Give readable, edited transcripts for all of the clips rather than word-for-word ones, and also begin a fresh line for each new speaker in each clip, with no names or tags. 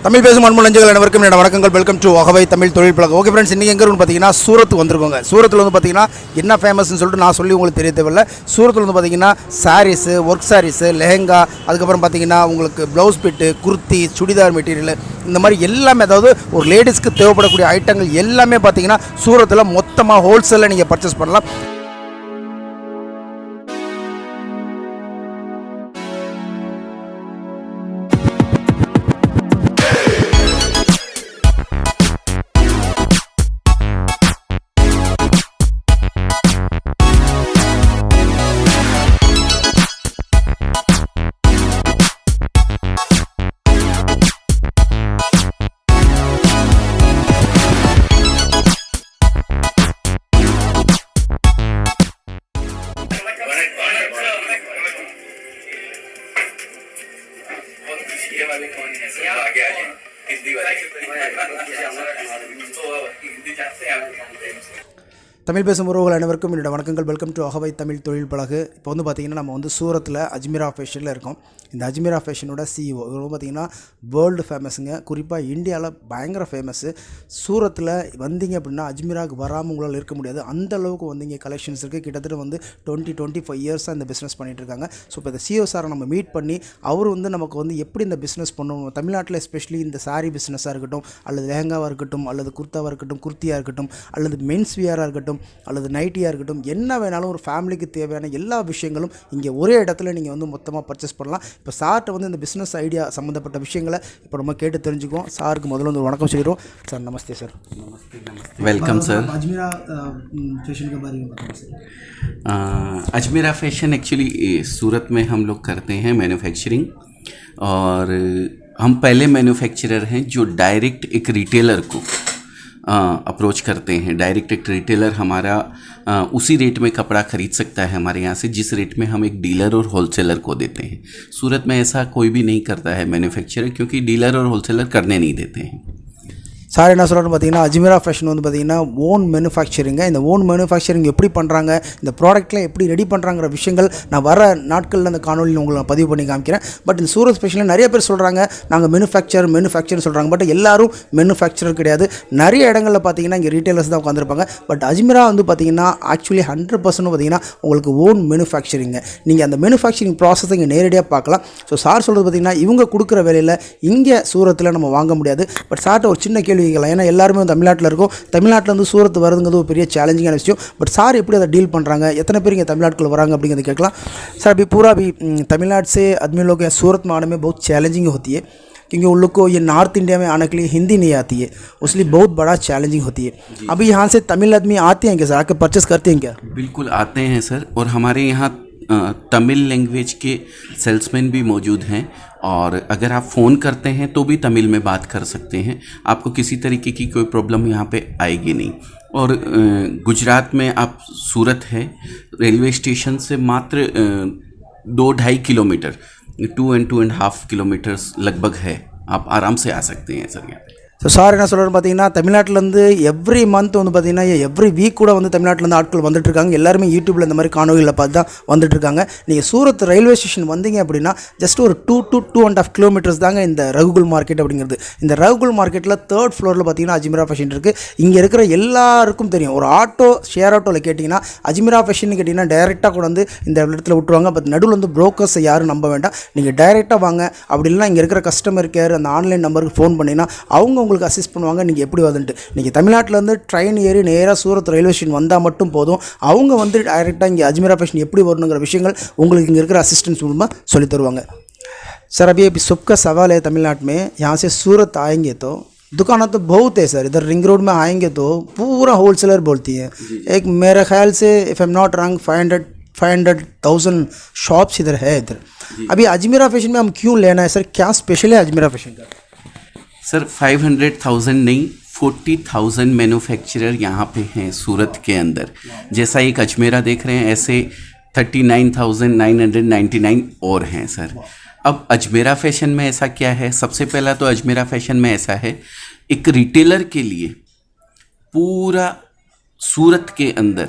தமிழ் பேசும் அன்புலஞ்சங்கள் அனைவருக்கும் என்னோட வணக்கங்கள். வெல்கம் டு அகவை தமிழ் தொழில் பழக்கம். ஓகே ஃப்ரெண்ட்ஸ், இன்றைக்கி எங்கே பார்த்தீங்கன்னா சூரத் வந்திருக்கோங்க. சூரத்தில் வந்து பார்த்தீங்கன்னா என்ன ஃபேமஸ்ன்னு சொல்லிட்டு நான் சொல்லி உங்களுக்கு தெரிய தேவையில்லை. சூரத்தில் வந்து பார்த்தீங்கன்னா சாரீஸு, ஒர்க் சாரீஸு, லெஹெங்கா, அதுக்கப்புறம் பார்த்தீங்கன்னா உங்களுக்கு blouse bit, kurti, churidar material, இந்த மாதிரி எல்லாமே, அதாவது ஒரு லேடிஸ்க்கு தேவைப்படக்கூடிய ஐட்டங்கள் எல்லாமே பார்த்தீங்கன்னா சூரத்தில் மொத்தமாக ஹோல்சேலில் நீங்கள் பர்ச்சேஸ் பண்ணலாம்.
ये वाले कौन है सर? आगे आ जाए हिंदी वाले हिंदी जानते हैं आप?
தமிழ் பேசும் உறவுகள் அனைவருக்கும் என்னோட வணக்கங்கள். வெல்கம் டு அகவை தமிழ் தொழில் பழகு. இப்போ வந்து பார்த்திங்கன்னா நம்ம வந்து சூரத்தில் அஜ்மீரா ஃபேஷனில் இருக்கோம். இந்த அஜ்மீரா ஃபேஷனோட சிஇஓ இவர் வந்து பார்த்திங்கன்னா வேர்ல்டு ஃபேமஸுங்க. குறிப்பாக இந்தியாவில் பயங்கர ஃபேமஸ்ஸு. சூரத்தில் வந்தீங்க அப்படின்னா அஜ்மீராவுக்கு வராமல் உங்களால் இருக்க முடியாது. அந்த அளவுக்கு வந்து இங்கே கலெக்ஷன்ஸ் இருக்குது. கிட்டத்தட்ட வந்து 25 இயர்ஸாக இந்த பிஸ்னஸ் பண்ணிகிட்ருக்காங்க. ஸோ இப்போ இந்த சிஇஓ சாரை நம்ம மீட் பண்ணி அவர் வந்து நமக்கு வந்து எப்படி இந்த பிஸ்னஸ் பண்ணணும், தமிழ்நாட்டில் எஸ்பெஷலி இந்த சாரீ பிஸ்னஸாக இருக்கட்டும், அல்லது லெஹங்காவாக இருக்கட்டும், அல்லது குர்த்தாவாக இருக்கட்டும், குர்த்தியாக இருக்கட்டும், அல்லது மென்ஸ் வியராக இருக்கட்டும், அல்லது நைட்டியாக இருக்கட்டும், என்ன வேணாலும் ஒரு ஃபேமிலிக்கு தேவையான எல்லா விஷயங்களும் இங்கே ஒரே இடத்துல நீங்கள் வந்து மொத்தமாக பர்ச்சேஸ் பண்ணலாம். இப்போ சார்கிட்ட வந்து இந்த பிஸ்னஸ் ஐடியா சம்மந்தப்பட்ட விஷயங்களை இப்போ நம்ம கேட்டு தெரிஞ்சுக்குவோம். சாருக்கு முதல்ல வந்து வணக்கம் சொல்லிடுவோம். சார் நமஸ்தே. சார்
नमस्ते वेलकम सर.
अजमेरा फैशन के बारे में बताइए सर.
अजमेरा फैशन एक्चुअली सूरत में हम लोग करते हैं मैन्युफैक्चरिंग, और हम पहले मैन्युफैक्चरर हैं जो डायरेक्ट एक रिटेलर को अप्रोच करते हैं. डायरेक्ट एक रिटेलर हमारा उसी रेट में कपड़ा खरीद सकता है हमारे यहाँ से जिस रेट में हम एक डीलर और होलसेलर को देते हैं. सूरत में ऐसा कोई भी नहीं करता है मैन्युफैक्चरर, क्योंकि डीलर और होलसेलर करने नहीं देते हैं.
சார் என்ன சொல்கிறேன்னு பார்த்தீங்கன்னா அஜ்மீரா ஃபேஷன் வந்து பார்த்திங்கன்னா ஓன் மேனுஃபேக்சரிங்க. இந்த ஓன் மேனுஃபேக்சரிங் எப்படி பண்ணுறாங்க, இந்த ப்ராடக்ட்லாம் எப்படி ரெடி பண்ணுறாங்கிற விஷயங்கள் நான் வர நாட்களில் அந்த காணொலியில் உங்களுக்கு நான் பதிவு பண்ணி காமிக்கிறேன். பட் இந்த சூரத் ஸ்பெஷலில் நிறைய பேர் சொல்கிறாங்க நாங்கள் மேனுஃபேக்சர்னு சொல்கிறாங்க. பட் எல்லாரும் மேனுஃபேக்சரர் கிடையாது. நிறைய இடங்களில் பார்த்தீங்கன்னா இங்கே ரீட்டைலர்ஸ் தான் உட்காந்துருப்பாங்க. பட் அஜ்மீரா வந்து பார்த்திங்கன்னா ஆக்சுவலி 100% பார்த்திங்கன்னா உங்களுக்கு ஓன் மேனுஃபேக்சரிங்க. நீங்கள் அந்த மேனுஃபேக்சரிங் ப்ராசஸ் இங்கே நேரடியாக பார்க்கலாம். ஸோ சார் சொல்கிறது பார்த்திங்கன்னா இவங்க கொடுக்குற வேலையில் இங்கே சூரத்தில் நம்ம வாங்க முடியாது. பட் சார்ட்ட ஒரு சின்ன கேள்வி கேட்கலாம். ஏன்னா எல்லாருமே தமிழ்நாட்டில் இருக்கும். தமிழ்நாட்டில் வந்து சூரத் வருதுங்கிறது ஒரு பெரிய சேலஞ்சிங்கான விஷயம். பட் சார் எப்படி அதை डील பண்ணுறாங்க, எத்தனை பேர் இங்கே தமிழ்நாட்டுக்குள்ள வராங்க அப்படிங்கிறத கேட்கலாம். सर अभी पूरा भी तमिलनाडु से आदमी लोग सूरत में आने में बहुत चैलेंजिंग होती है, क्योंकि उन लोग को ये नॉर्थ इंडिया में आने के लिए हिंदी नहीं आती है, इसलिए बहुत बड़ा चैलेंजिंग होती है. अभी यहाँ से तमिल आदमी आते हैं क्या सर, आके परचेस करते हैं क्या?
बिल्कुल आते हैं सर, और हमारे यहाँ तमिल लैंग्वेज के सेल्समैन भी मौजूद हैं, और अगर आप फ़ोन करते हैं तो भी तमिल में बात कर सकते हैं. आपको किसी तरीके की कोई प्रॉब्लम यहाँ पे आएगी नहीं. और गुजरात में आप सूरत है, रेलवे स्टेशन से मात्र 2-2.5 किलोमीटर, 2.5 किलोमीटर्स लगभग है. आप आराम से आ सकते हैं सर यहाँ पे.
ஸோ சார் என்ன சொல்கிறேன்னு பார்த்தீங்கன்னா தமிழ்நாட்டிலேருந்து எவ்ரி மந்த் வந்து பார்த்திங்கன்னா எவ்ரி வீக் கூட வந்து தமிழ்நாட்டிலேருந்து ஆட்கள் வந்துட்டுருக்காங்க. எல்லாருமே யூடியூப்பில் இந்த மாதிரி காணொலிகளை பார்த்து தான் வந்துட்டுருக்காங்க. நீங்கள் சூரத் ரயில்வே ஸ்டேஷன் வந்தீங்க அப்படின்னா ஜஸ்ட் ஒரு 2 to 2.5 கிலோமீட்டர்ஸ் தாங்க இந்த ரகுகுல் மார்க்கெட் அப்படிங்கிறது. இந்த ரகுகுல் மார்க்கெட்டில் 3rd ஃப்ளோரில் பார்த்தீங்கன்னா அஜ்மீரா ஃபேஷன் இருக்குது. இங்கே இருக்கிற எல்லாருக்கும் தெரியும். ஒரு ஆட்டோ ஷேர் ஆட்டோவில் கேட்டிங்கன்னா அஜ்மீரா ஃபேஷன் கேட்டிங்கன்னா டைரெக்டாக கூட வந்து இந்த இடத்துல விட்டுருவாங்க. பட் நடுவில் வந்து ப்ரோக்கர்ஸை யாரும் நம்ப வேண்டாம். நீங்கள் டைரெக்டாக வாங்க. அப்படி இல்லைனா இங்கே இருக்கிற கஸ்டமர் கேர் அந்த ஆன்லைன் நம்பருக்கு ஃபோன் பண்ணிங்கன்னா அவங்க உங்களுக்கு அசிஸ்ட் பண்ணுவாங்க. நீங்கள் எப்படி வந்துட்டு நீங்கள் தமிழ்நாட்டிலேருந்து ட்ரெயின் ஏறி நேராக சூரத் ரயில்வே ஸ்டேஷன் வந்தால் மட்டும் போதும். அவங்க வந்து டைரெக்டாக இங்கே அஜ்மீரா ஃபேஷன் எப்படி வரணுங்கிற விஷயங்கள் உங்களுக்கு இங்கே இருக்கிற அசிஸ்டன்ஸ் மூலமாக சொல்லி தருவாங்க. सर अभी सबका सवाल है तमिलनाडु में यहाँ से सूरत आएंगे तो दुकानें तो बहुत है सर. इधर रिंग रोड में आएंगे तो पूरा होलसेलर बोलती है. एक मेरे ख्याल से if I am not wrong 500,000 shops इधर है इधर. अभी अजमेरा फैशन में हम क्यों लेना है सर, क्या स्पेशल है अजमेरा फैशन का?
सर 500,000 नहीं, 40,000 मैन्युफैक्चरर यहाँ पे हैं सूरत के अंदर. जैसा एक अजमेरा देख रहे हैं, ऐसे 39,999 और हैं सर. अब अजमेरा फैशन में ऐसा क्या है, सबसे पहला तो अजमेरा फैशन में ऐसा है, एक रिटेलर के लिए पूरा सूरत के अंदर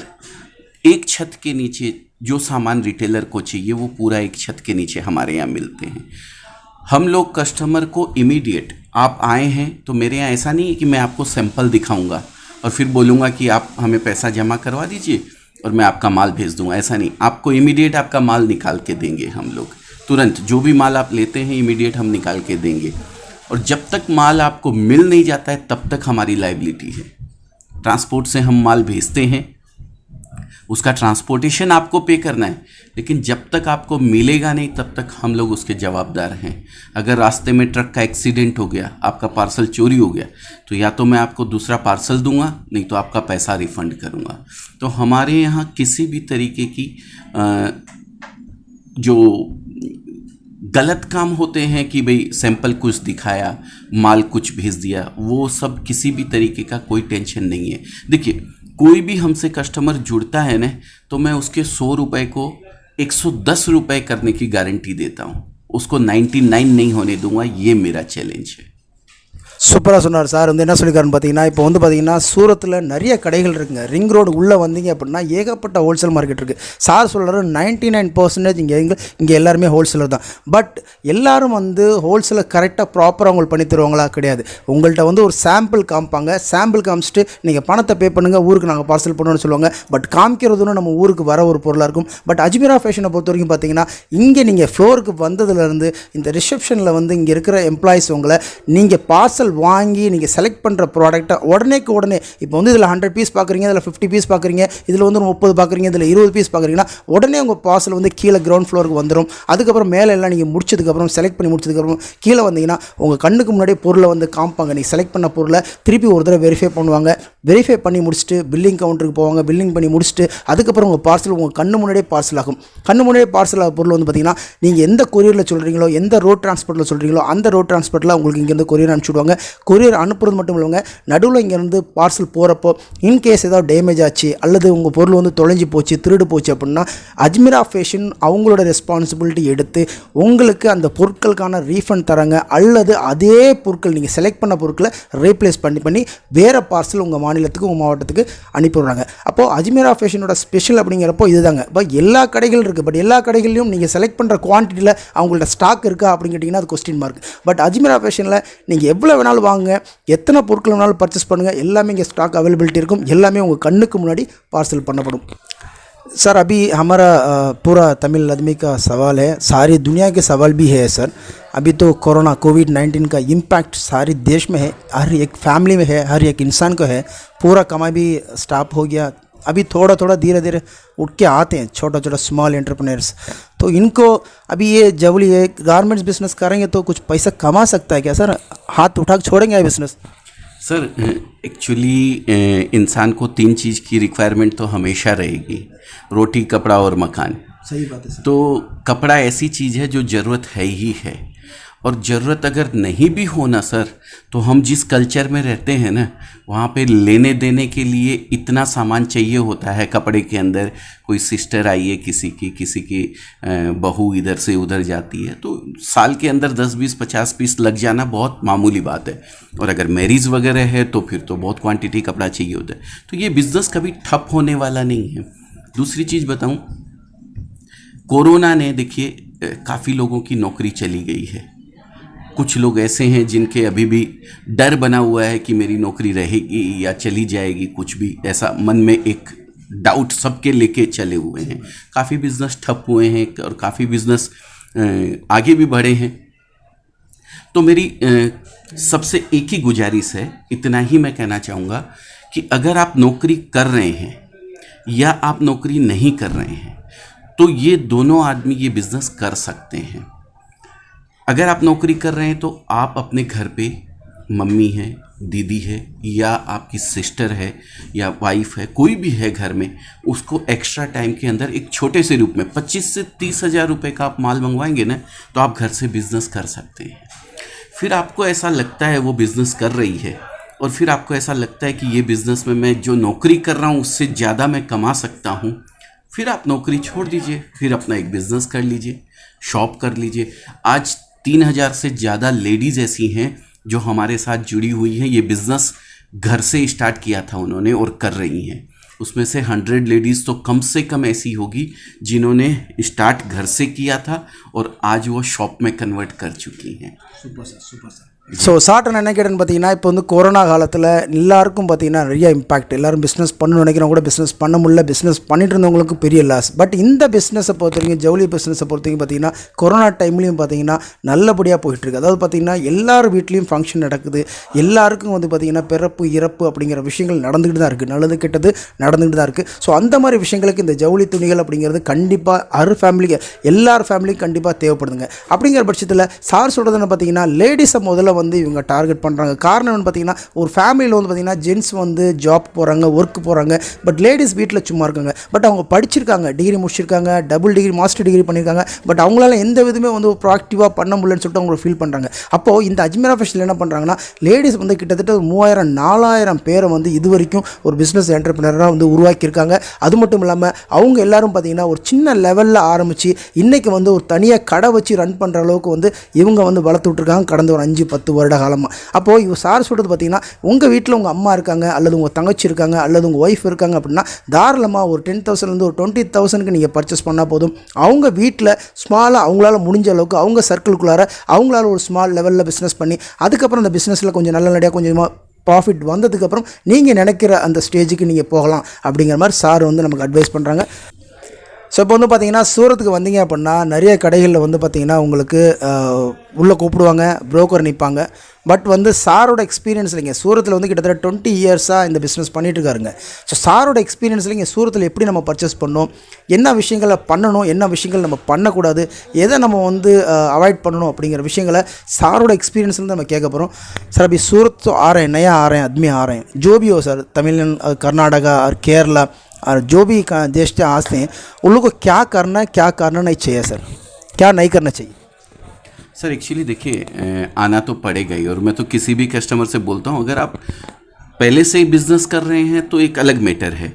एक छत के नीचे जो सामान रिटेलर को चाहिए वो पूरा एक छत के नीचे हमारे यहाँ मिलते हैं. हम लोग कस्टमर को इमीडिएट, आप आए हैं तो मेरे यहाँ ऐसा नहीं है कि मैं आपको सैंपल दिखाऊंगा और फिर बोलूँगा कि आप हमें पैसा जमा करवा दीजिए और मैं आपका माल भेज दूँगा। ऐसा नहीं, आपको इमीडिएट आपका माल निकाल के देंगे हम लोग। तुरंत जो भी माल आप लेते हैं इमीडिएट हम निकाल के देंगे। और जब तक माल आपको मिल नहीं जाता है तब तक हमारी लायबिलिटी है। ट्रांसपोर्ट से हम माल भेजते हैं, उसका ट्रांसपोर्टेशन आपको पे करना है, लेकिन जब तक आपको मिलेगा नहीं तब तक हम लोग उसके जवाबदार हैं। अगर रास्ते में ट्रक का एक्सीडेंट हो गया, आपका पार्सल चोरी हो गया, तो या तो मैं आपको दूसरा पार्सल दूंगा, नहीं तो आपका पैसा रिफंड करूंगा। तो हमारे यहाँ किसी भी तरीके की जो गलत काम होते हैं कि भाई सैंपल कुछ दिखाया, माल कुछ भेज दिया, वो सब किसी भी तरीके का कोई टेंशन नहीं है। देखिए, कोई भी हमसे कस्टमर जुड़ता है ना, तो मैं उसके 100 रुपये को 110 रुपये करने की गारंटी देता हूँ, उसको 99 नहीं होने दूंगा। ये मेरा चैलेंज है।
சூப்பராக சொன்னார் சார். வந்து என்ன சொல்லியிருக்காருன்னு பார்த்தீங்கன்னா, இப்போ வந்து பார்த்தீங்கன்னா சூரத்தில் நிறைய கடைகள் இருக்குங்க. ரிங் ரோடு உள்ளே வந்தீங்க அப்படின்னா ஏகப்பட்ட ஹோல்சேல் மார்க்கெட் இருக்குது. சார் சொல்கிறாரு 99% இங்கே எல்லாருமே ஹோல்சேலர் தான். பட் எல்லாரும் வந்து ஹோல்சேலை கரெக்டாக ப்ராப்பராக உங்களுக்கு பண்ணி தருவாங்களா? கிடையாது. உங்கள்கிட்ட வந்து ஒரு சாம்பிள் காமிப்பாங்க. சாம்பிள் காமிச்சிட்டு நீங்கள் பணத்தை பே பண்ணுங்கள், ஊருக்கு நாங்கள் பார்சல் பண்ணணும்னு சொல்லுவாங்க. பட் காமிக்கிறதுன்னு நம்ம ஊருக்கு வர ஒரு பொருளாக இருக்கும். பட் அஜ்மீரா ஃபேஷனை பொறுத்த வரைக்கும் பார்த்தீங்கன்னா, இங்கே நீங்கள் ஃப்ளோருக்கு வந்ததுலேருந்து இந்த ரிசப்ஷனில் வந்து இங்கே இருக்கிற எம்ப்ளாயிஸ் உங்களை நீங்கள் பார்சல் வாங்கி நீங்கள் செலக்ட் பண்ணுற ப்ராடக்ட்டை உடனேக்கு உடனே, இப்போ வந்து இதில் 100 பீஸ் பார்க்குறீங்க, இதில் 50 பீஸ் பார்க்குறீங்க, இதில் வந்து 30 பார்க்குறீங்க, இதில் 20 பீஸ் பார்க்குறீங்கன்னா உடனே உங்கள் பார்சல் வந்து கீழே கிரவுண்ட் ஃப்ளோருக்கு வந்துடும். அதுக்கப்புறம் மேலே எல்லாம் நீங்கள் முடிச்சதுக்கப்புறம் செலக்ட் பண்ணி முடிச்சதுக்கப்புறம் கீழே வந்தீங்கன்னா உங்கள் கண்ணுக்கு முன்னாடியே பொருளை வந்து காமிப்பாங்க. நீங்கள் செலக்ட் பண்ண பொருளை திருப்பி ஒரு தடவை வெரிஃபை பண்ணுவாங்க. வெரிஃபை பண்ணி முடிச்சுட்டு பில்லிங் கவுண்டருக்கு போவாங்க. பில்லிங் பண்ணி முடிச்சுட்டு அதுக்கப்புறம் உங்கள் பார்சல் உங்கள் கண்ணு முன்னாடியே பார்சல் ஆகும். கண்ணு முன்னாடியே பார்சல் ஆகும் பொருள் வந்து பார்த்தீங்கன்னா, நீங்கள் எந்த கொரியரில் சொல்கிறீங்களோ, எந்த ரோட் டிரான்ஸ்போர்ட்டில் சொல்கிறீங்களோ அந்த ரோட் டிரான்ஸ்போர்ட்டில் உங்களுக்கு இங்கேருந்து கொரியர் அனுப்பிச்சுடுவாங்க. கொரியர் அனுப்புறது மட்டும் இல்லைங்க, நடுவில் இங்கேருந்து பார்சல் போகிறப்போ இன்கேஸ் ஏதாவது டேமேஜ் ஆச்சு அல்லது உங்கள் பொருள் வந்து தொலைஞ்சு போச்சு, திருடு போச்சு அப்படின்னா அஜ்மீரா ஃபேஷன் அவங்களோட ரெஸ்பான்சிபிலிட்டி எடுத்து உங்களுக்கு அந்த பொருட்களுக்கான ரீஃபண்ட் தராங்க. அல்லது அதே பொருட்கள் நீங்கள் செலக்ட் பண்ண பொருட்களை ரீப்ளேஸ் பண்ணி வேறு பார்சல் உங்கள் மாநிலத்துக்கு உங்கள் மாவட்டத்துக்கு அனுப்பிடுறாங்க. அப்போது அஜ்மீரா ஃபேஷனோட ஸ்பெஷல் அப்படிங்கிறப்போ இதுதாங்க. பட் எல்லா கடைகள் இருக்குது. பட் எல்லா கடைகள்லையும் நீங்கள் செலக்ட் பண்ணுற குவான்டிட்டியில் அவங்கள்ட்ட ஸ்டாக் இருக்கா அப்படின்னு கேட்டிங்கன்னா அது கொஸ்டின் மார்க். பட் அஜ்மீரா ஃபேஷனில் நீங்கள் எவ்வளோ வேணாலும் வாங்க, எத்தனை பொருட்கள் வேணாலும் பர்ச்சேஸ் பண்ணுங்கள், எல்லாமே இங்கே ஸ்டாக் அவைலபிலிட்டி இருக்கும். எல்லாமே உங்கள் கண்ணுக்கு முன்னாடி பார்சல் பண்ணப்படும். सर अभी हमारा पूरा तमिल आदमी का सवाल है, सारी दुनिया के सवाल भी है सर. अभी तो कोरोना कोविड-19 का इम्पैक्ट सारे देश में है, हर एक फैमिली में है, हर एक इंसान को है. पूरा कमाई भी स्टॉप हो गया. अभी थोड़ा थोड़ा धीरे धीरे उठ के आते हैं छोटा छोटा स्मॉल एंटरप्रेन्योर्स. तो इनको अभी ये जवली ये गारमेंट्स बिजनेस करेंगे तो कुछ पैसा कमा सकता है क्या सर? हाथ उठा के छोड़ेंगे ये बिजनेस?
सर एक्चुअली इंसान को 3 चीज़ की रिक्वायरमेंट तो हमेशा रहेगी, रोटी, कपड़ा और मकान.
सही बात है सर.
तो कपड़ा ऐसी चीज़ है जो ज़रूरत है ही है, और ज़रूरत अगर नहीं भी हो ना सर, तो हम जिस कल्चर में रहते हैं ना, वहाँ पे लेने देने के लिए इतना सामान चाहिए होता है. कपड़े के अंदर कोई सिस्टर आई है किसी की बहू इधर से उधर जाती है, तो साल के अंदर 10, 20, 50 पीस लग जाना बहुत मामूली बात है. और अगर मैरिज वगैरह है तो फिर तो बहुत क्वांटिटी कपड़ा चाहिए होता है. तो ये बिज़नेस कभी ठप होने वाला नहीं है. दूसरी चीज़ बताऊँ, कोरोना ने देखिए काफ़ी लोगों की नौकरी चली गई है. कुछ लोग ऐसे हैं जिनके अभी भी डर बना हुआ है कि मेरी नौकरी रहेगी या चली जाएगी, कुछ भी ऐसा मन में एक डाउट सबके लेके चले हुए हैं. काफ़ी बिजनेस ठप हुए हैं और काफ़ी बिजनेस आगे भी बढ़े हैं. तो मेरी सबसे एक ही गुजारिश है, इतना ही मैं कहना चाहूँगा कि अगर आप नौकरी कर रहे हैं या आप नौकरी नहीं कर रहे हैं, तो ये दोनों आदमी ये बिज़नेस कर सकते हैं. अगर आप नौकरी कर रहे हैं तो आप अपने घर पे मम्मी है, दीदी है, या आपकी सिस्टर है या वाइफ है, कोई भी है घर में, उसको एक्स्ट्रा टाइम के अंदर एक छोटे से रूप में 25 से 30 हज़ार रुपये का आप माल मंगवाएंगे ना, तो आप घर से बिज़नेस कर सकते हैं. फिर आपको ऐसा लगता है वो बिज़नेस कर रही है, और फिर आपको ऐसा लगता है कि ये बिज़नेस में मैं जो नौकरी कर रहा हूँ उससे ज़्यादा मैं कमा सकता हूँ, फिर आप नौकरी छोड़ दीजिए, फिर अपना एक बिज़नेस कर लीजिए, शॉप कर लीजिए. आज 3000 से ज़्यादा लेडीज़ ऐसी हैं जो हमारे साथ जुड़ी हुई हैं. ये बिज़नेस घर से स्टार्ट किया था उन्होंने और कर रही हैं. उसमें से 100 लेडीज़ तो कम से कम ऐसी होगी जिन्होंने स्टार्ट घर से किया था और आज वो शॉप में कन्वर्ट कर चुकी हैं।
ஸோ சார்ட் நான் என்ன கேட்டேன்னு பார்த்தீங்கன்னா இப்போ வந்து கொரோனா காலத்தில் எல்லாருக்கும் பார்த்தீங்கன்னா நிறைய இம்பாக்ட். எல்லோரும் பிஸ்னஸ் பண்ணணும்னு நினைக்கிறவங்க கூட பிஸ்னஸ் பண்ண முடியல, பிஸ்னஸ் பண்ணிட்டு இருந்தவங்களுக்கு பெரிய லாஸ். பட் இந்த பிஸ்னஸை பொறுத்த வரைக்கும், ஜவுளி பிஸ்னஸை பொறுத்த வரைக்கும் பார்த்தீங்கன்னா கொரோனா டைம்லேயும் பார்த்தீங்கன்னா நல்லபடியாக போயிட்டுருக்கு. அதாவது பார்த்தீங்கன்னா எல்லார் வீட்லேயும் ஃபங்க்ஷன் நடக்குது, எல்லாருக்கும் வந்து பார்த்தீங்கன்னா பிறப்பு இறப்பு அப்படிங்கிற விஷயங்கள் நடந்துக்கிட்டு தான் இருக்குது, நல்லது கெட்டது நடந்துக்கிட்டு தான் இருக்குது. ஸோ அந்த மாதிரி விஷயங்களுக்கு இந்த ஜவுளி துணிகள் அப்படிங்கிறது கண்டிப்பாக ஃபேமிலிக்கு எல்லார் ஃபேமிலிக்கும் கண்டிப்பாக தேவைப்படுதுங்க. அப்படிங்கிற பட்சத்தில் சார் சொல்கிறதுன்னு பார்த்தீங்கன்னா லேடிஸை முதல்ல வந்து இவங்க டார்கெட் பண்ணுறாங்க. காரணம் என்னன்னு பார்த்தீங்கன்னா ஒரு ஃபேமிலியில் வந்து பார்த்தீங்கன்னா ஜென்ட்ஸ் வந்து ஜாப் போகிறாங்க, ஒர்க் போகிறாங்க, பட் லேடிஸ் வீட்டில் சும்மா இருக்காங்க. பட் அவங்க படிச்சிருக்காங்க, டிகிரி முடிச்சிருக்காங்க, டபுள் டிகிரி மாஸ்டர் டிகிரி பண்ணியிருக்காங்க, பட் அவங்களால எந்த விதமே வந்து ப்ராக்டிவாக பண்ண முடியலன்னு சொல்லிட்டு அவங்க ஃபீல் பண்ணுறாங்க. அப்போது இந்த அஜ்மீரா ஃபேஷனில் என்ன பண்ணுறாங்கன்னா லேடிஸ் வந்து கிட்டத்தட்ட 3000-4000 பேரை வந்து இது வரைக்கும் ஒரு பிஸ்னஸ் என்டர்பிரினராக வந்து உருவாக்கியிருக்காங்க. அது மட்டும் இல்லாமல் அவங்க எல்லாரும் பார்த்தீங்கன்னா ஒரு சின்ன லெவலில் ஆரம்பித்து இன்றைக்கி வந்து ஒரு தனியாக கடை வச்சு ரன் பண்ணுற அளவுக்கு வந்து இவங்க வந்து வளர்த்து விட்ருக்காங்க கடந்த ஒரு 5-10 வருட காலமாக. அப்போது இவங்க சார் சொல்கிறது பார்த்தீங்கன்னா உங்கள் வீட்டில் உங்கள் அம்மா இருக்காங்க, அல்லது உங்கள் தங்கச்சி இருக்காங்க, அல்லது உங்கள் ஒய்ஃப் இருக்காங்க அப்படின்னா தாராளமாக ஒரு 10,000 ஒரு 20,000க்கு நீங்கள் பர்ச்சேஸ் பண்ணால் போதும். அவங்க வீட்டில் ஸ்மாலாக அவங்களால முடிஞ்ச அளவுக்கு அவங்க சர்க்கிள்குள்ளார அவங்களால ஒரு ஸ்மால் லெவலில் பிஸ்னஸ் பண்ணி அதுக்கப்புறம் அந்த பிஸ்னஸில் கொஞ்சம் நல்லபடியாக கொஞ்சமாக ப்ராஃபிட் வந்ததுக்கப்புறம் நீங்கள் நினைக்கிற அந்த ஸ்டேஜுக்கு நீங்கள் போகலாம் அப்படிங்கிற மாதிரி சார் வந்து நமக்கு அட்வைஸ் பண்ணுறாங்க. ஸோ இப்போ வந்து பார்த்தீங்கன்னா சூரத்துக்கு வந்தீங்க அப்படின்னா நிறைய கடைகளில் வந்து பார்த்தீங்கன்னா உங்களுக்கு உள்ளே கூப்பிடுவாங்க, புரோக்கர் நிற்பாங்க. பட் வந்து சாரோட எக்ஸ்பீரியன்ஸில் இங்கே சூரத்தில் வந்து கிட்டத்தட்ட 20 இயர்ஸாக இந்த பிஸ்னஸ் பண்ணிகிட்ருக்காருங்க. ஸோ சாரோட எக்ஸ்பீரியன்ஸில் இங்கே சூரத்தில் எப்படி நம்ம பர்ச்சேஸ் பண்ணணும், என்ன விஷயங்களை பண்ணணும், என்ன விஷயங்கள் நம்ம பண்ணக்கூடாது, எதை நம்ம வந்து அவாய்ட் பண்ணணும் அப்படிங்கிற விஷயங்களை சாரோட எக்ஸ்पीरियंस நம்ம கேட்க போகிறோம். सर अभी सूरत तो आ रहे हैं, नया आ रहे हैं, आदमी आ रहे हैं, जो भी हो सर, तमिलनाडु, कर्नाटका और केरला और जो भी देश से आते हैं उन लोगों को क्या करना है, क्या करना नहीं चाहिए सर, क्या नहीं करना चाहिए?
सर एक्चुअली देखिए आना तो पड़ेगा ही, और मैं तो किसी भी कस्टमर से बोलता हूँ अगर आप पहले से ही बिज़नेस कर रहे हैं तो एक अलग मैटर है.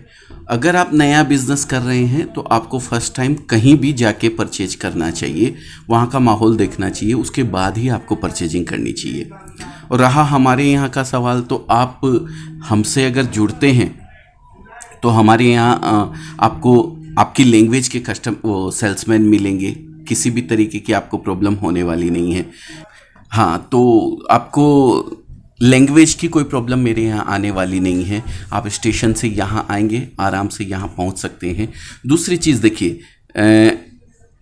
अगर आप नया बिज़नेस कर रहे हैं तो आपको फ़र्स्ट टाइम कहीं भी जाके परचेज करना चाहिए, वहाँ का माहौल देखना चाहिए, उसके बाद ही आपको परचेजिंग करनी चाहिए. और रहा हमारे यहाँ का सवाल, तो आप हमसे अगर जुड़ते हैं तो हमारे यहाँ आपको आपकी लैंग्वेज के सेल्समैन मिलेंगे, किसी भी तरीके की आपको प्रॉब्लम होने वाली नहीं है. हाँ, तो आपको लैंग्वेज की कोई प्रॉब्लम मेरे यहाँ आने वाली नहीं है. आप स्टेशन से यहाँ आएंगे, आराम से यहाँ पहुँच सकते हैं. दूसरी चीज़ देखिए,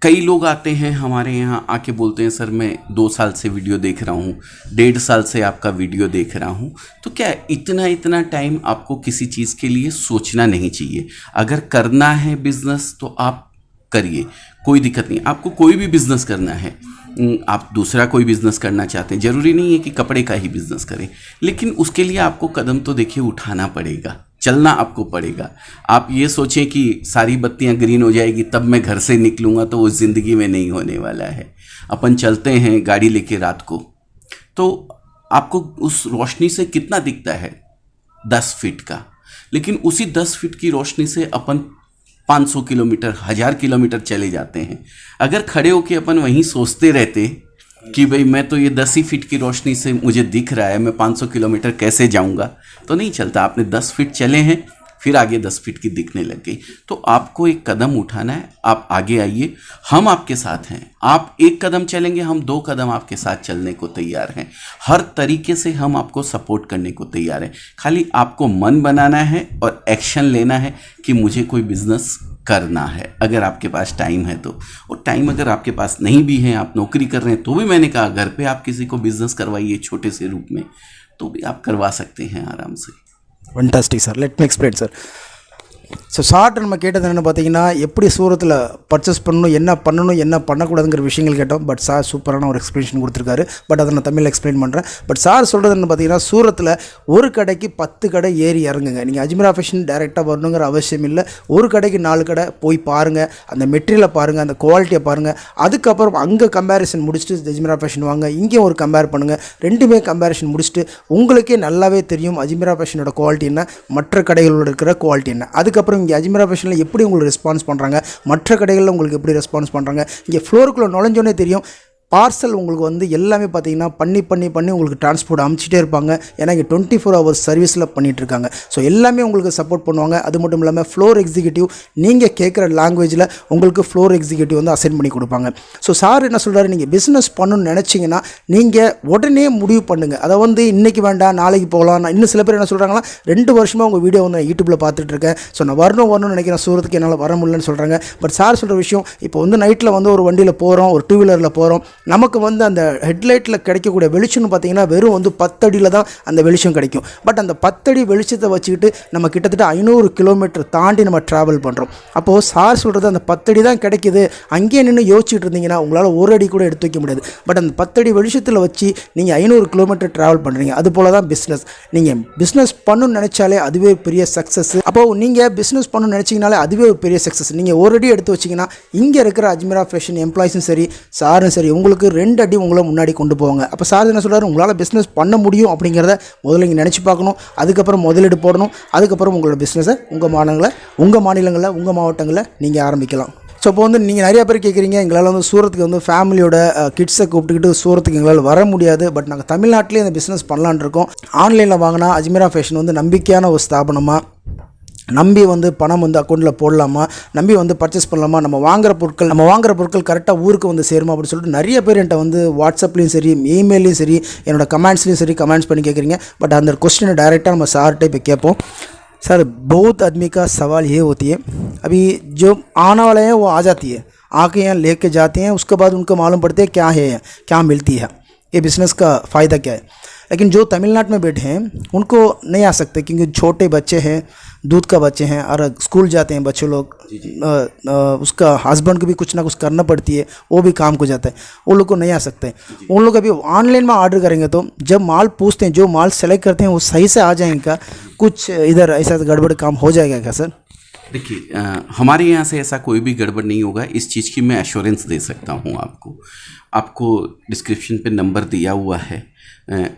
कई लोग आते हैं हमारे यहाँ आके बोलते हैं सर मैं 2 साल से वीडियो देख रहा हूँ, 1.5 साल से आपका वीडियो देख रहा हूँ. तो क्या इतना टाइम आपको किसी चीज़ के लिए सोचना नहीं चाहिए. अगर करना है बिज़नेस तो आप करिए, कोई दिक्कत नहीं. आपको कोई भी बिज़नेस करना है, आप दूसरा कोई बिज़नेस करना चाहते हैं, ज़रूरी नहीं है कि कपड़े का ही बिज़नेस करें, लेकिन उसके लिए आपको कदम तो देखिए उठाना पड़ेगा, चलना आपको पड़ेगा. आप ये सोचें कि सारी बत्तियां ग्रीन हो जाएगी तब मैं घर से निकलूँगा, तो वो ज़िंदगी में नहीं होने वाला है. अपन चलते हैं गाड़ी लेके रात को, तो आपको उस रोशनी से कितना दिखता है, 10 फीट का, लेकिन उसी 10 फीट की रोशनी से अपन 500 किलोमीटर 1000 किलोमीटर चले जाते हैं. अगर खड़े होके अपन वहीं सोचते रहते कि भाई मैं तो ये 10 ही फीट की रोशनी से मुझे दिख रहा है, मैं 500 किलोमीटर कैसे जाऊंगा, तो नहीं चलता. आपने 10 फीट चले हैं, फिर आगे 10 फीट की दिखने लग गई. तो आपको एक कदम उठाना है, आप आगे आइए, हम आपके साथ हैं. आप 1 कदम चलेंगे, हम 2 कदम आपके साथ चलने को तैयार हैं. हर तरीके से हम आपको सपोर्ट करने को तैयार हैं. खाली आपको मन बनाना है और एक्शन लेना है कि मुझे कोई बिज़नेस करना है. अगर आपके पास टाइम है तो, और टाइम अगर आपके पास नहीं भी है, आप नौकरी कर रहे हैं, तो भी मैंने कहा घर पे आप किसी को बिज़नेस करवाइए छोटे से रूप में, तो भी आप करवा सकते हैं आराम से.
Fantastic sir, let me explain sir. So chart நம்ம கேட்டது என்னென்னு பார்த்தீங்கன்னா எப்படி சூரத்தில் பர்ச்சேஸ் பண்ணணும், என்ன பண்ணணும், என்ன பண்ணக்கூடாதுங்கிற விஷயங்கள் கேட்டோம். பட் சார் சூப்பரான ஒரு எக்ஸ்ப்ளனேஷன் கொடுத்துருக்காரு. பட் அதை நான் தமிழில் எக்ஸ்பிளைன் பண்ணுறேன். பட் சார் சொல்கிறது என்ன பார்த்தீங்கன்னா சூரத்தில் ஒரு கடைக்கு 10 கடை ஏறி இறங்குங்க. நீங்கள் அஜ்மீரா ஃபேஷன் டைரெக்டாக வரணுங்கிற அவசியம் இல்லை. ஒரு கடைக்கு 4 கடை போய் பாருங்கள், அந்த மெட்டீரியலை பாருங்கள், அந்த குவாலிட்டியை பாருங்கள். அதுக்கப்புறம் அங்கே கம்பேரிசன் முடிச்சுட்டு அஜ்மீரா ஃபேஷன் வாங்க, இங்கே ஒரு கம்பேர் பண்ணுங்கள். ரெண்டுமே கம்பேரிசன் முடிச்சுட்டு உங்களுக்கே நல்லாவே தெரியும் அஜ்மீரா ஃபேஷனோட குவாலிட்டி என்ன, மற்ற கடைகளோட இருக்கிற குவாலிட்டி என்ன. அதுக்கப்புறம் இங்கே அஜ்மீரா ஃபேஷனில் எப்படி உங்களுக்கு ரெஸ்பான்ஸ் பண்ணுறாங்க, மற்ற கடைகளில் உங்களுக்கு எப்படி ரெஸ்பான்ஸ் பண்ணுறாங்க, இங்கே ஃப்ளோருக்குள்ளே நுழைஞ்சோன்னே தெரியும் பார்சல் உங்களுக்கு வந்து எல்லாமே பார்த்தீங்கன்னா பண்ணி உங்களுக்கு டிரான்ஸ்போர்ட் அமுச்சிட்டே இருப்பாங்க. ஏன்னா இங்கே 24 ஹவர்ஸ் சர்வீஸில் பண்ணிகிட்ருக்காங்க. ஸோ எல்லாமே உங்களுக்கு சப்போர்ட் பண்ணுவாங்க. அது மட்டும் இல்லாமல் ஃப்ளோர் எக்ஸிக்யூட்டிவ் நீங்கள் கேட்குற லாங்குவேஜில் உங்களுக்கு ஃப்ளோர் எக்ஸிக்யூட்டிவ் வந்து அசைன் பண்ணி கொடுப்பாங்க. ஸோ சார் என்ன சொல்கிறாரு, நீங்கள் பிஸ்னஸ் பண்ணணும்னு நினச்சிங்கன்னா நீங்கள் உடனே முடிவு பண்ணுங்கள். அதை வந்து இன்றைக்கி வேண்டாம் நாளைக்கு போகலாம். நான் இன்னும் சில பேர் என்ன சொல்கிறாங்கன்னா 2 வருஷமாக உங்கள் வீடியோ வந்து நான் யூடியூப்பில் பார்த்துட்ருக்கேன். ஸோ நான் வரணும்னு நினைக்கிறேன், சூரத்துக்கு என்னால் வர முடியலன்னு சொல்கிறாங்க. பட் சார் சொல்கிற விஷயம், இப்போ வந்து நைட்டில் வந்து ஒரு வண்டியில் போகிறோம், ஒரு 2 வீலரில் போகிறோம், நமக்கு வந்து அந்த ஹெட்லைட்டில் கிடைக்கக்கூடிய வெளிச்சம்னு பார்த்தீங்கன்னா வெறும் வந்து 10 அடியில் தான் அந்த வெளிச்சம் கிடைக்கும். பட் அந்த 10 அடி வெளிச்சத்தை வச்சுக்கிட்டு நம்ம கிட்டத்தட்ட 500 கிலோமீட்டர் தாண்டி நம்ம ட்ராவல் பண்ணுறோம். அப்போது சார் சொல்கிறது அந்த 10 அடி தான் கிடைக்குது, அங்கேயே நின்று யோசிச்சுட்டு இருந்தீங்கன்னா உங்களால் ஒரு அடி கூட எடுத்து வைக்க முடியாது. பட் அந்த 10 அடி வெளிச்சத்தில் வச்சு நீங்கள் 500 கிலோமீட்டர் ட்ராவல் பண்ணுறீங்க. அது போல தான் பிஸ்னஸ். நீங்கள் பிஸ்னஸ் பண்ணணும்னு நினச்சாலே அதுவே பெரிய சக்ஸஸ். அப்போது நீங்கள் பிஸ்னஸ் பண்ணணும்னு நினச்சிங்கனாலே அதுவே ஒரு பெரிய சக்ஸஸ். நீங்கள் ஒரு அடி எடுத்து வச்சிங்கன்னா இங்கே இருக்கிற அஜ்மீரா ஃபேஷன் எம்ப்ளாயிஸும் சரி சாரும் சரி உங்களுக்கு 2 அடி உங்களை முன்னாடி கொண்டு போவாங்க. அப்போ சார் என்ன சொல்கிறாரு, உங்களால் பிஸ்னஸ் பண்ண முடியும் அப்படிங்கிறத முதல்ல நீங்கள் நினச்சி பார்க்கணும். அதுக்கப்புறம் முதலீடு போடணும். அதுக்கப்புறம் உங்களோட பிஸ்னஸை உங்கள் மாநிலங்களில் உங்கள் மாவட்டங்களில் நீங்கள் ஆரம்பிக்கலாம். ஸோ இப்போ வந்து நீங்கள் நிறையா பேர் கேட்குறீங்க, எங்களால் வந்து சூரத்துக்கு வந்து ஃபேமிலியோட கிட்ஸை கூப்பிட்டுக்கிட்டு சூரத்துக்கு எங்களால் வர முடியாது, பட் நாங்கள் தமிழ்நாட்டிலே இந்த பிஸ்னஸ் பண்ணலான் இருக்கோம். ஆன்லைனில் வாங்கினா அஜ்மீரா ஃபேஷன் வந்து நம்பிக்கையான ஒரு ஸ்தாபனமாக, நம்பி வந்து பணம் வந்து அக்கௌண்ட்டில் போடலாமா, நம்பி வந்து பர்ச்சேஸ் பண்ணலாமா, நம்ம வாங்குற பொருட்கள் கரெக்டாக ஊருக்கு வந்து சேருமா அப்படின்னு சொல்லிட்டு நிறைய பேர் என்கிட்ட வந்து வாட்ஸ்அப்லேயும் சரி இமெயிலையும் சரி என்னோட கமெண்ட்ஸ்லையும் சரி கமெண்ட்ஸ் பண்ணி கேட்குறீங்க. பட் அந்த क्वेश्चन डायरेक्ट நம்ம சார்கிட்ட இப்போ கேட்போம். सर बहुत आदमी का सवाल ये होती है, अभी जो आने वाले हैं वो आ जाती है, आके यहाँ लेके जाते हैं, उसके बाद उनको मालूम पड़ते हैं क्या है, क्या मिलती है, ये बिज़नेस का फ़ायदा क्या है. लेकिन जो तमिलनाडु में बैठे हैं उनको नहीं आ सकते क्योंकि छोटे बच्चे हैं, दूध का बच्चे हैं और स्कूल जाते हैं बच्चे लोग, उसका हस्बैंड को भी कुछ ना कुछ करना पड़ती है, वो भी काम को जाता है, वो लोग को नहीं आ सकते. उन लोग अभी ऑनलाइन में ऑर्डर करेंगे तो जब माल पूछते हैं, जो माल सेलेक्ट करते हैं वो सही से आ जाएगा, कुछ इधर ऐसा गड़बड़ काम हो जाएगा क्या सर?
देखिए हमारे यहाँ से ऐसा कोई भी गड़बड़ नहीं होगा, इस चीज़ की मैं एश्योरेंस दे सकता हूँ आपको डिस्क्रिप्शन पे नंबर दिया हुआ है,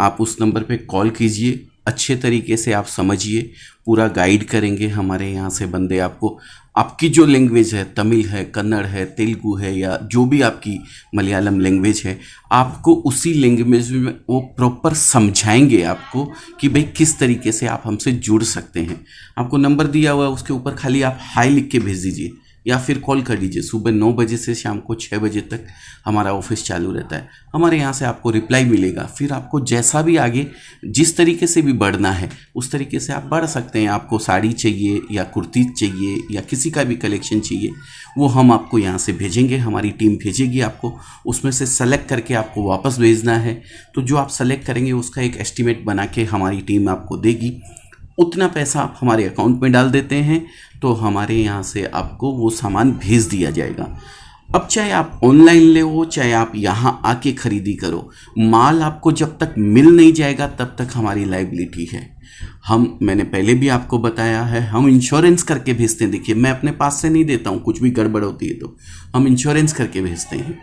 आप उस नंबर पे कॉल कीजिए, अच्छे तरीके से आप समझिए, पूरा गाइड करेंगे हमारे यहाँ से बंदे आपको। आपकी जो लैंग्वेज है, तमिल है, कन्नड़ है, तेलुगु है या जो भी आपकी मलयालम लैंग्वेज है, आपको उसी लैंग्वेज में वो प्रॉपर समझाएंगे आपको कि भाई किस तरीके से आप हमसे जुड़ सकते हैं। आपको नंबर दिया हुआ है, उसके ऊपर खाली आप हाय लिख के भेज दीजिए या फिर कॉल कर लीजिए। सुबह 9 बजे से शाम को 6 बजे तक हमारा ऑफिस चालू रहता है, हमारे यहाँ से आपको रिप्लाई मिलेगा। फिर आपको जैसा भी आगे जिस तरीके से भी बढ़ना है उस तरीके से आप बढ़ सकते हैं। आपको साड़ी चाहिए या कुर्ती चाहिए या किसी का भी कलेक्शन चाहिए, वो हम आपको यहाँ से भेजेंगे, हमारी टीम भेजेगी आपको, उसमें से सेलेक्ट करके आपको वापस भेजना है। तो जो आप सेलेक्ट करेंगे उसका एक एस्टिमेट बना के हमारी टीम आपको देगी, उतना पैसा आप हमारे अकाउंट में डाल देते हैं तो हमारे यहाँ से आपको वो सामान भेज दिया जाएगा। अब चाहे आप ऑनलाइन ले हो, चाहे आप यहाँ आके खरीदी करो, माल आपको जब तक मिल नहीं जाएगा तब तक हमारी लायबिलिटी है। मैंने पहले भी आपको बताया है, हम इंश्योरेंस करके भेजते हैं। देखिए मैं अपने पास से नहीं देता हूँ, कुछ भी गड़बड़ होती है तो हम इंश्योरेंस करके भेजते हैं,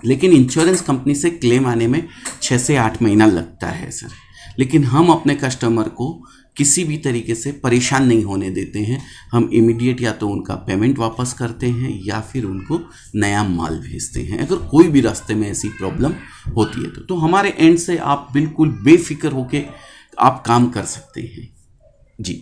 लेकिन इंश्योरेंस कंपनी से क्लेम आने में 6 से 8 महीना लगता है सर। लेकिन हम अपने कस्टमर को किसी भी तरीके से परेशान नहीं होने देते हैं। हम इमीडिएट या तो उनका पेमेंट वापस करते हैं या फिर उनको नया माल भेजते हैं, अगर कोई भी रास्ते में ऐसी प्रॉब्लम होती है तो हमारे एंड से आप बिल्कुल बेफिक्र होकर आप काम कर सकते हैं जी।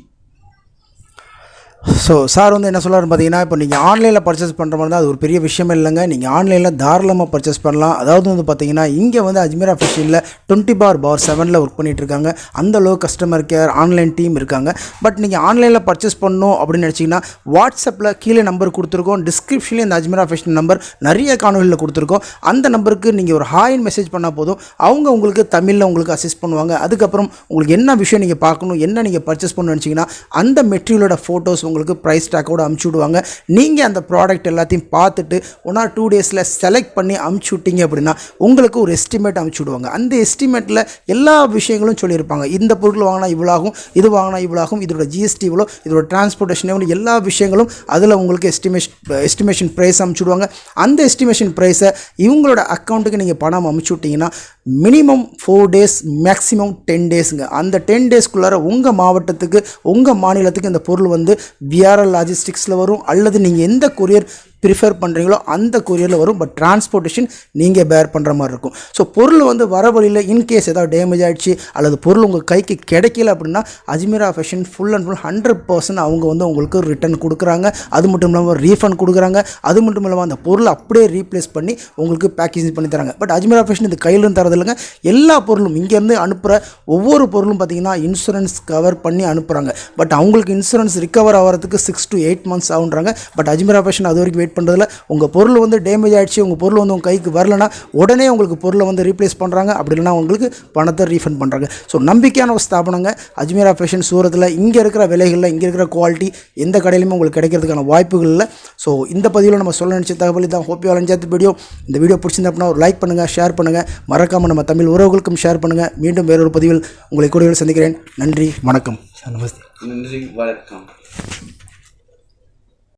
ஸோ சார் வந்து என்ன சொல்கிறாருன்னு பார்த்தீங்கன்னா, இப்போ நீங்கள் ஆன்லைனில் பர்ச்சேஸ் பண்ணுற மாதிரி தான், அது ஒரு பெரிய விஷயம் இல்லைங்க. நீங்கள் ஆன்லைனில் தாராளமாக பர்ச்சேஸ் பண்ணலாம். அதாவது வந்து பார்த்தீங்கன்னா இங்கே வந்து அஜ்மீரா ஃபேஷனில் 24/7 ஒர்க் பண்ணிகிட்ருக்காங்க. அந்தளவு கஸ்டமர் கேர் ஆன்லைன் டீம் இருக்காங்க. பட் நீங்கள் ஆன்லைனில் பர்ச்சேஸ் பண்ணணும் அப்படின்னு நினச்சிங்கன்னா வாட்ஸ்அப்பில் கீழே நம்பர் கொடுத்துருக்கோம், டிஸ்கிரிப்ஷன்லேயே இந்த அஜ்மீரா ஃபேஷன் நம்பர் நிறைய காணொலியில் கொடுத்துருக்கோம். அந்த நம்பருக்கு நீங்கள் ஒரு ஹாய்னு மெசேஜ் பண்ணால் போதும், அவங்க உங்களுக்கு தமிழில் உங்களுக்கு அசிஸ்ட் பண்ணுவாங்க. அதுக்கப்புறம் உங்களுக்கு என்ன விஷயம் நீங்கள் பார்க்கணும், என்ன நீங்கள் பர்ச்சேஸ் பண்ணணும்னு நினச்சிங்கன்னா அந்த மெட்டீரியலோட ஃபோட்டோஸ் உங்களுக்கு ப்ரைஸ் டேக்கோடு அமுச்சு விடுவாங்க. நீங்கள் அந்த ப்ராடக்ட் எல்லாத்தையும் பார்த்துட்டு 1 or 2 டேஸில் செலக்ட் பண்ணி அமுச்சு விட்டீங்க அப்படின்னா உங்களுக்கு ஒரு எஸ்டிமேட் அமுச்சு விடுவாங்க. அந்த எஸ்டிமேட்டில் எல்லா விஷயங்களும் சொல்லியிருப்பாங்க. இந்த பொருள் வாங்கினா இவ்வளோ ஆகும், இது வாங்கினா இவ்வளோ ஆகும், இதோட ஜிஎஸ்டி இவ்வளோ, இதோட டிரான்ஸ்போர்ட்டேஷன் எவ்வளோ, எல்லா விஷயங்களும் அதில் உங்களுக்கு எஸ்டிமேஷன் ப்ரைஸ் அமுச்சு விடுவாங்க. அந்த எஸ்டிமேஷன் ப்ரைஸை இவங்களோட அக்கௌண்ட்டுக்கு நீங்கள் பணம் அமுச்சு விட்டிங்கன்னா மினிமம் 4 days மேக்ஸிமம் 10 daysங்க. அந்த 10 daysக்குள்ளார உங்கள் மாவட்டத்துக்கு உங்கள் மாநிலத்துக்கு இந்த பொருள் வந்து விஆர்எல் லாஜிஸ்டிக்ஸில் வரும், அல்லது நீங்கள் எந்த கொரியர் ப்ரிஃபர் பண்ணுறீங்களோ அந்த கொரியரில் வரும். பட் டிரான்ஸ்போர்ட்டேஷன் நீங்கள் பேர் பண்ணுற மாதிரி இருக்கும். ஸோ பொருள் வந்து வர வழியில் இன்கேஸ் ஏதாவது டேமேஜ் ஆகிடுச்சு அல்லது பொருள் உங்கள் கைக்கு கிடைக்கல அப்படின்னா Ajmera fashion full and full 100% அவங்க வந்து உங்களுக்கு ரிட்டர்ன் கொடுக்குறாங்க. அது மட்டும் இல்லாமல் ரீஃபண்ட் கொடுக்குறாங்க. அது மட்டும் இல்லாமல் அந்த பொருளை அப்படியே ரீப்ளேஸ் பண்ணி உங்களுக்கு பேக்கேஜிங் பண்ணி தராங்க. பட் அஜ்மீரா ஃபேஷன் இது கையிலும் தரது இல்லைங்க. எல்லா பொருளும் இங்கேருந்து அனுப்புகிற ஒவ்வொரு பொருளும் பார்த்திங்கன்னா இன்சூரன்ஸ் கவர் பண்ணி அனுப்புகிறாங்க. பட் அவங்களுக்கு இன்சூரன்ஸ் ரிகவர் ஆகிறதுக்கு 6 to 8 months ஆகுன்றாங்க. பட் அஜ்மீரா ஃபேஷன் அது வரைக்கும் வெயிட் பண்ணுறதில்ல. உங்கள் பொருள் வந்து டேமேஜ் ஆகிடுச்சு, உங்கள் பொருள் வந்து உங்கள் கைக்கு வரலனா உடனே உங்களுக்கு பொருளை வந்து ரீப்ளேஸ் பண்ணுறாங்க. அப்படி இல்லைனா உங்களுக்கு பணத்தை ரீஃபண்ட் பண்ணுறாங்க. ஸோ நம்பிக்கையான ஒரு ஸ்தாபனங்க அஜ்மீரா ஃபேஷன் சூரத்தில். இங்கே இருக்கிற விலைகளில் இங்கே இருக்கிற குவாலிட்டி எந்த கடையிலுமே உங்களுக்கு கிடைக்கிறதுக்கான வாய்ப்புகள் இல்லை. ஸோ இந்த பதிவில் நம்ம சொல்ல நினச்ச தகவல் தான். Hope you all enjoy the video. இந்த வீடியோ பிடிச்சிருந்தா அப்படின்னா ஒரு லைக் பண்ணுங்கள், ஷேர் பண்ணுங்கள், மறக்காமல் நம்ம தமிழ் உறவுகளுக்கும் ஷேர் பண்ணுங்கள். மீண்டும் வேறொரு பதிவில் உங்களை கூடிய சந்திக்கிறேன். நன்றி, வணக்கம். நமஸ்தே.
நன்றி, வணக்கம்.